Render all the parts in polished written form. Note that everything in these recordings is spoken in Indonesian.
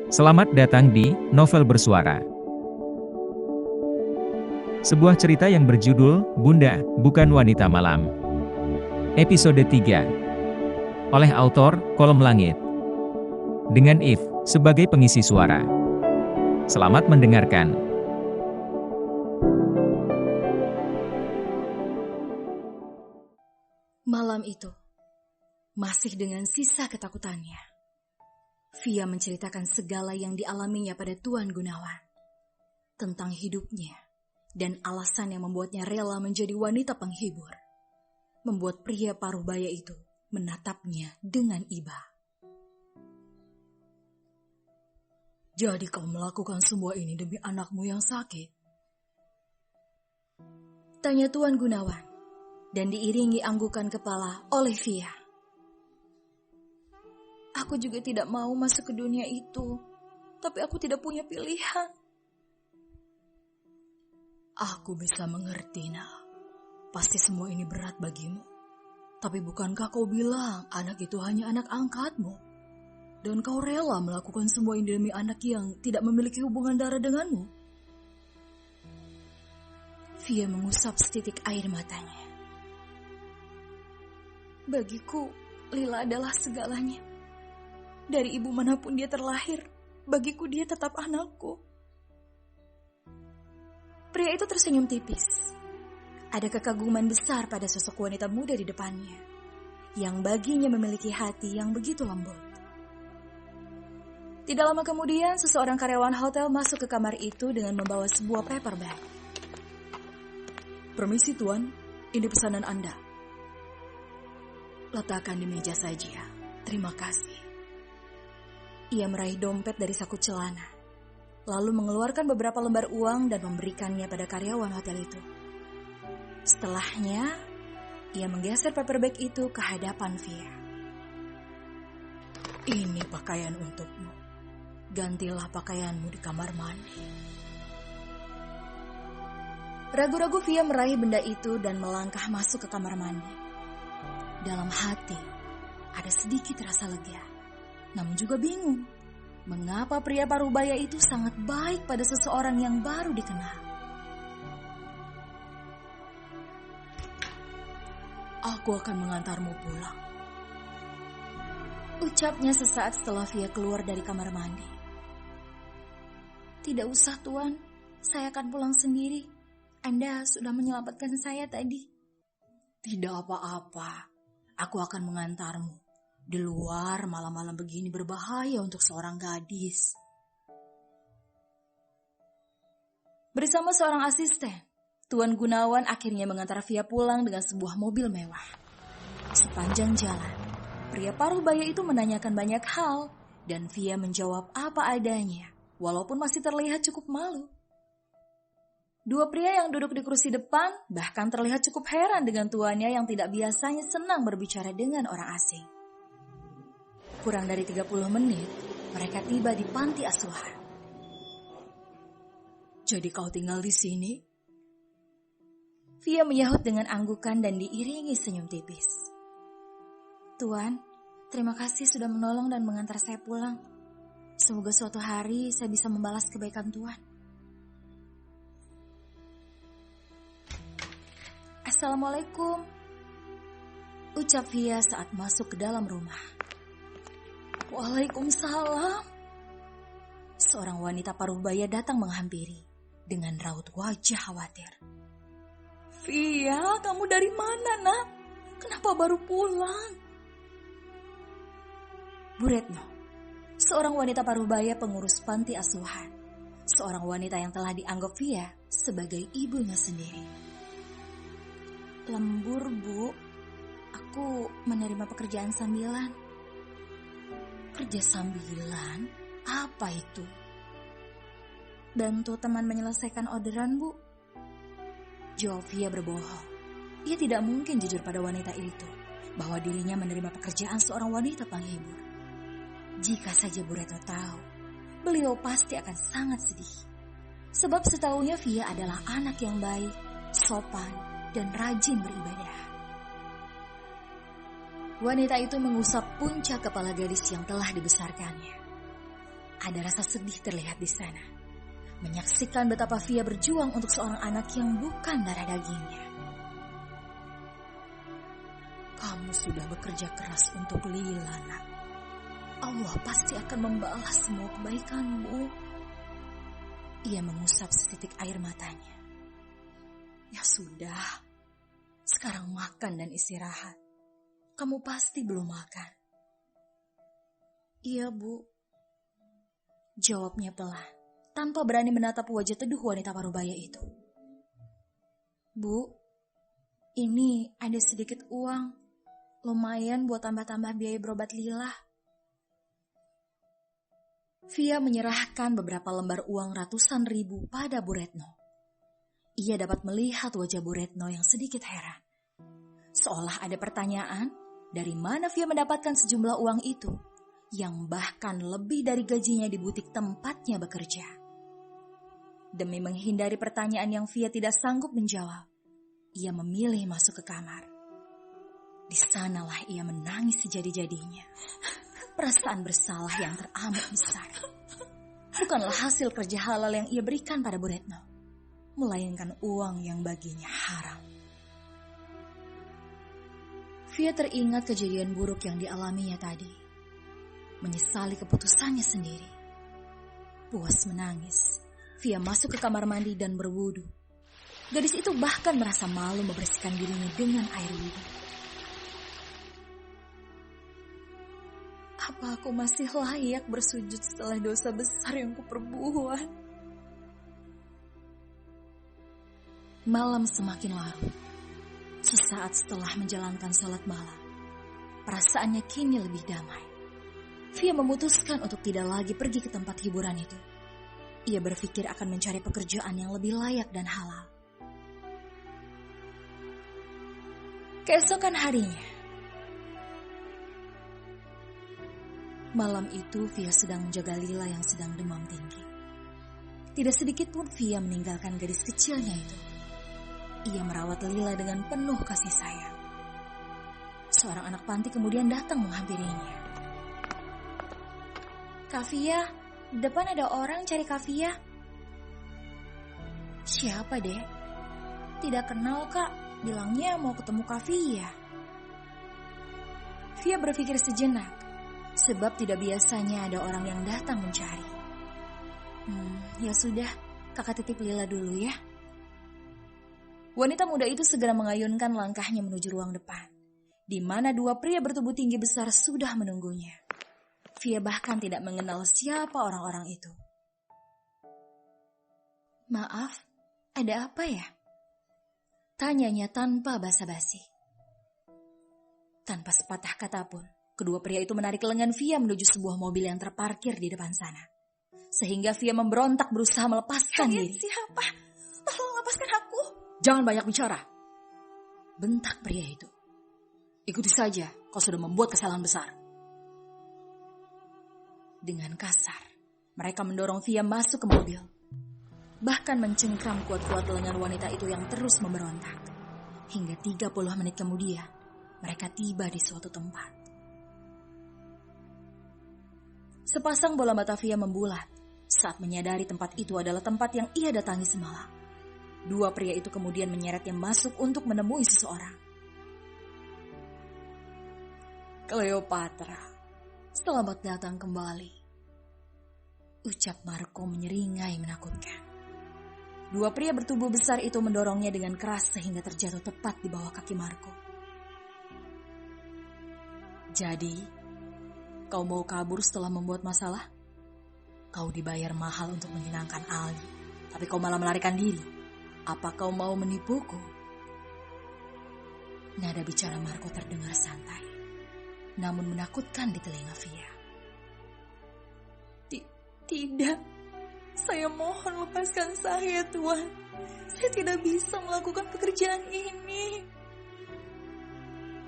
Selamat datang di Novel Bersuara. Sebuah cerita yang berjudul Bunda, Bukan Wanita Malam. Episode 3. Oleh autor Kolom Langit. Dengan If sebagai pengisi suara. Selamat mendengarkan. Malam itu, masih dengan sisa ketakutannya, Via menceritakan segala yang dialaminya pada Tuan Gunawan. Tentang hidupnya dan alasan yang membuatnya rela menjadi wanita penghibur. Membuat pria paruh baya itu menatapnya dengan iba. Jadi kau melakukan semua ini demi anakmu yang sakit? Tanya Tuan Gunawan dan diiringi anggukan kepala oleh Via. Aku juga tidak mau masuk ke dunia itu, tapi aku tidak punya pilihan. Aku bisa mengerti, nak. Pasti semua ini berat bagimu. Tapi bukankah kau bilang anak itu hanya anak angkatmu? Dan kau rela melakukan semua ini demi anak yang tidak memiliki hubungan darah denganmu? Via mengusap setitik air matanya. Bagiku, Lila adalah segalanya. Dari ibu manapun dia terlahir, bagiku dia tetap anakku. Pria itu tersenyum tipis. Ada kekaguman besar pada sosok wanita muda di depannya, yang baginya memiliki hati yang begitu lembut. Tidak lama kemudian, seseorang karyawan hotel masuk ke kamar itu dengan membawa sebuah paper bag. Permisi tuan, ini pesanan Anda. Letakkan di meja saja, terima kasih. Ia meraih dompet dari saku celana, lalu mengeluarkan beberapa lembar uang dan memberikannya pada karyawan hotel itu. Setelahnya, ia menggeser paper bag itu ke hadapan Via. Ini pakaian untukmu. Gantilah pakaianmu di kamar mandi. Ragu-ragu Via meraih benda itu dan melangkah masuk ke kamar mandi. Dalam hati, ada sedikit rasa lega. Namun juga bingung, mengapa pria parubaya itu sangat baik pada seseorang yang baru dikenal. Aku akan mengantarmu pulang, ucapnya sesaat setelah Via keluar dari kamar mandi. Tidak usah tuan, saya akan pulang sendiri. Anda sudah menyelamatkan saya tadi. Tidak apa-apa, aku akan mengantarmu. Di luar malam-malam begini berbahaya untuk seorang gadis. Bersama seorang asisten, Tuan Gunawan akhirnya mengantar Via pulang dengan sebuah mobil mewah. Sepanjang jalan, pria paruh baya itu menanyakan banyak hal dan Via menjawab apa adanya, walaupun masih terlihat cukup malu. Dua pria yang duduk di kursi depan bahkan terlihat cukup heran dengan tuannya yang tidak biasanya senang berbicara dengan orang asing. Kurang dari 30 menit, mereka tiba di panti asuhan. Jadi kau tinggal di sini? Via menyahut dengan anggukan dan diiringi senyum tipis. Tuan, terima kasih sudah menolong dan mengantar saya pulang. Semoga suatu hari saya bisa membalas kebaikan Tuan. Assalamualaikum, ucap Via saat masuk ke dalam rumah. Waalaikumsalam. Seorang wanita paruh baya datang menghampiri dengan raut wajah khawatir. Via, kamu dari mana, nak? Kenapa baru pulang? Bu Retno, seorang wanita paruh baya pengurus panti asuhan. Seorang wanita yang telah dianggap Via sebagai ibunya sendiri. Lembur, Bu. Aku menerima pekerjaan sambilan. Kerja sambilan? Apa itu? Bantu teman menyelesaikan orderan, Bu. Jawab Via berbohong. Ia tidak mungkin jujur pada wanita itu bahwa dirinya menerima pekerjaan seorang wanita penghibur. Jika saja Bu Retno tahu, beliau pasti akan sangat sedih. Sebab setahunya Via adalah anak yang baik, sopan, dan rajin beribadah. Wanita itu mengusap puncak kepala gadis yang telah dibesarkannya. Ada rasa sedih terlihat di sana, menyaksikan betapa Via berjuang untuk seorang anak yang bukan darah dagingnya. Kamu sudah bekerja keras untuk Lila, nak. Allah pasti akan membalas semua kebaikanmu. Ia mengusap setitik air matanya. Ya sudah, sekarang makan dan istirahat. Kamu pasti belum makan. Iya, Bu. Jawabnya pelan, tanpa berani menatap wajah teduh wanita parubaya itu. Bu, ini ada sedikit uang. Lumayan buat tambah-tambah biaya berobat Lila. Via menyerahkan beberapa lembar uang ratusan ribu pada Bu Retno. Ia dapat melihat wajah Bu Retno yang sedikit heran. Seolah ada pertanyaan, dari mana Via mendapatkan sejumlah uang itu, yang bahkan lebih dari gajinya di butik tempatnya bekerja. Demi menghindari pertanyaan yang Via tidak sanggup menjawab, ia memilih masuk ke kamar. Di sanalah ia menangis sejadi-jadinya. Perasaan bersalah yang teramat besar. Bukanlah hasil kerja halal yang ia berikan pada Bu Retno, melainkan uang yang baginya haram. Via teringat kejadian buruk yang dialaminya tadi. Menyesali keputusannya sendiri. Puas menangis, Via masuk ke kamar mandi dan berwudu. Gadis itu bahkan merasa malu membersihkan dirinya dengan air wudu. Apa aku masih layak bersujud setelah dosa besar yang kuperbuat? Malam semakin larut. Sesaat setelah menjalankan sholat malam, perasaannya kini lebih damai. Via memutuskan untuk tidak lagi pergi ke tempat hiburan itu. Ia berpikir akan mencari pekerjaan yang lebih layak dan halal. Keesokan harinya, malam itu Via sedang menjaga Lila yang sedang demam tinggi. Tidak sedikit pun Via meninggalkan gadis kecilnya itu. Ia merawat Lila dengan penuh kasih sayang. Seorang anak panti kemudian datang menghampirinya. Kak Via, depan ada orang cari Kak Via. Siapa, Dek? Tidak kenal, Kak. Bilangnya mau ketemu Kak Via. Via berpikir sejenak, sebab tidak biasanya ada orang yang datang mencari. Ya sudah, kakak titip Lila dulu ya. Wanita muda itu segera mengayunkan langkahnya menuju ruang depan, di mana dua pria bertubuh tinggi besar sudah menunggunya. Via bahkan tidak mengenal siapa orang-orang itu. Maaf, ada apa ya? Tanyanya tanpa basa-basi. Tanpa sepatah kata pun, kedua pria itu menarik lengan Via menuju sebuah mobil yang terparkir di depan sana. Sehingga Via memberontak berusaha melepaskan diri. Kalian siapa? Tolong lepaskan aku. Jangan banyak bicara, bentak pria itu. Ikuti saja, kau sudah membuat kesalahan besar. Dengan kasar, mereka mendorong Via masuk ke mobil. Bahkan mencengkram kuat-kuat lengan wanita itu yang terus memberontak. Hingga 30 menit kemudian, mereka tiba di suatu tempat. Sepasang bola mata Via membulat saat menyadari tempat itu adalah tempat yang ia datangi semalam. Dua pria itu kemudian menyeretnya masuk untuk menemui seseorang. Cleopatra, selamat datang kembali, ucap Marco menyeringai menakutkan. Dua pria bertubuh besar itu mendorongnya dengan keras sehingga terjatuh tepat di bawah kaki Marco. Jadi, kau mau kabur setelah membuat masalah? Kau dibayar mahal untuk menyenangkan Aldi, tapi kau malah melarikan diri. Apa kau mau menipuku? Nada bicara Marco terdengar santai, namun menakutkan di telinga Via. Tidak, saya mohon lepaskan saya, Tuan. Saya tidak bisa melakukan pekerjaan ini.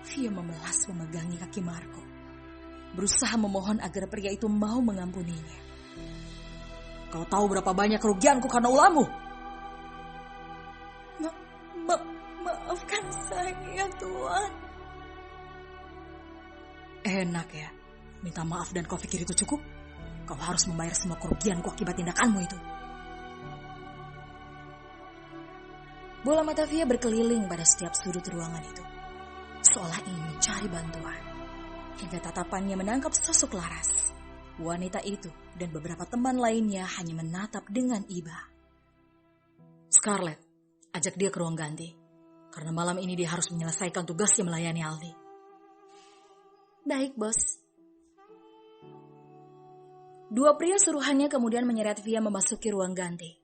Via memelas memegangi kaki Marco, berusaha memohon agar pria itu mau mengampuninya. Kau tahu berapa banyak kerugianku karena ulahmu? Maafkan saya, Tuan. minta maaf dan kau pikir itu cukup? Kau harus membayar semua kerugianku akibat tindakanmu itu. Bola mata Via berkeliling pada setiap sudut ruangan itu, seolah ingin mencari bantuan. Hingga tatapannya menangkap sosok Laras. Wanita itu dan beberapa teman lainnya hanya menatap dengan iba. Scarlett, ajak dia ke ruang ganti. Karena malam ini dia harus menyelesaikan tugasnya melayani Aldi. Baik, bos. Dua pria suruhannya kemudian menyeret Via memasuki ruang ganti.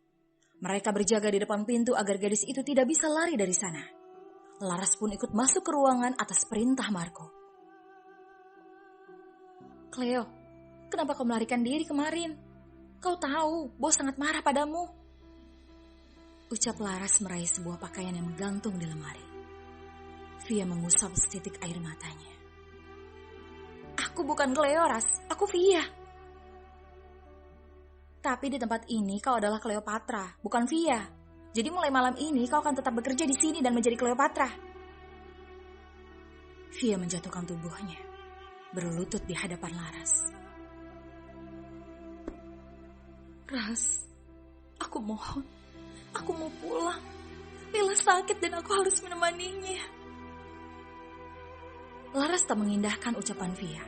Mereka berjaga di depan pintu agar gadis itu tidak bisa lari dari sana. Laras pun ikut masuk ke ruangan atas perintah Marco. Cleo, kenapa kau melarikan diri kemarin? Kau tahu, bos sangat marah padamu. Ucap Laras meraih sebuah pakaian yang menggantung di lemari. Via mengusap setitik air matanya. Aku bukan Cleo, Ras. Aku Via. Tapi di tempat ini kau adalah Cleopatra, bukan Via. Jadi mulai malam ini kau akan tetap bekerja di sini dan menjadi Cleopatra. Via menjatuhkan tubuhnya, berlutut di hadapan Laras. Ras, aku mohon. Aku mau pulang. Lila sakit dan aku harus menemaninya. Laras tak mengindahkan ucapan Via.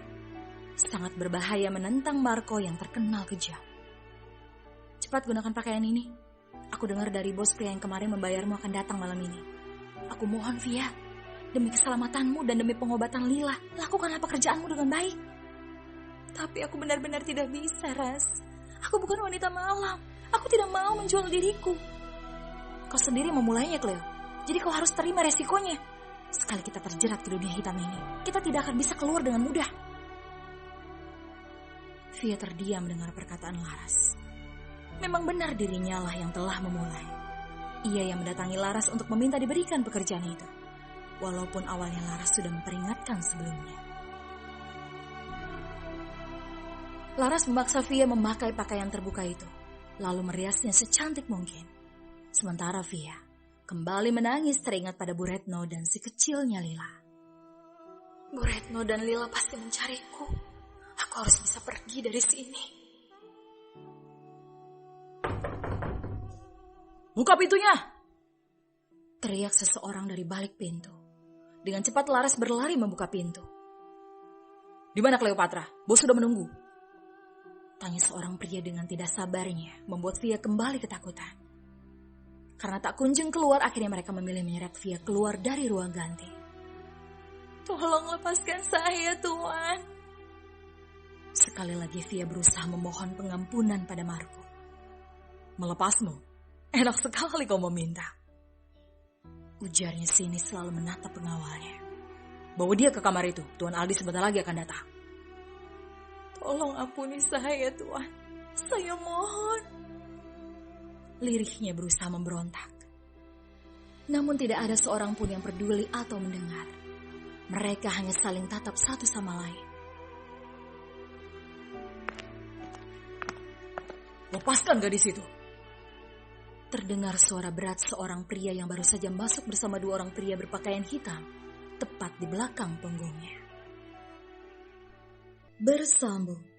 Sangat berbahaya menentang Marco yang terkenal kejam. Cepat gunakan pakaian ini. Aku dengar dari bos pria yang kemarin membayarmu akan datang malam ini. Aku mohon Via, demi keselamatanmu dan demi pengobatan Lila, lakukanlah pekerjaanmu dengan baik. Tapi aku benar-benar tidak bisa, Ras. Aku bukan wanita malam. Aku tidak mau menjual diriku. Kau sendiri memulainya, Cleo. Jadi kau harus terima resikonya. Sekali kita terjerat ke dunia hitam ini, kita tidak akan bisa keluar dengan mudah. Via terdiam mendengar perkataan Laras. Memang benar dirinya lah yang telah memulai. Ia yang mendatangi Laras untuk meminta diberikan pekerjaan itu. Walaupun awalnya Laras sudah memperingatkan sebelumnya. Laras memaksa Via memakai pakaian terbuka itu, lalu meriasnya secantik mungkin. Sementara Via kembali menangis teringat pada Bu Retno dan si kecilnya Lila. Bu Retno dan Lila pasti mencariku. Aku harus bisa pergi dari sini. Buka pintunya! Teriak seseorang dari balik pintu. Dengan cepat Laras berlari membuka pintu. Di mana Cleopatra? Bos sudah menunggu. Tanya seorang pria dengan tidak sabarnya, membuat Via kembali ketakutan. Karena tak kunjung keluar, akhirnya mereka memilih menyeret Via keluar dari ruang ganti. Tolong lepaskan saya, Tuan. Sekali lagi Via berusaha memohon pengampunan pada Marco. Melepasmu? Enak sekali kau meminta. Ujarnya sinis selalu menatap pengawalnya. Bawa dia ke kamar itu, Tuan Aldi sebentar lagi akan datang. Tolong ampuni saya, Tuan. Saya mohon. Lirihnya berusaha memberontak. Namun tidak ada seorang pun yang peduli atau mendengar. Mereka hanya saling tatap satu sama lain. Lepaskan gadis itu. Terdengar suara berat seorang pria yang baru saja masuk bersama dua orang pria berpakaian hitam, tepat di belakang punggungnya. Bersambung.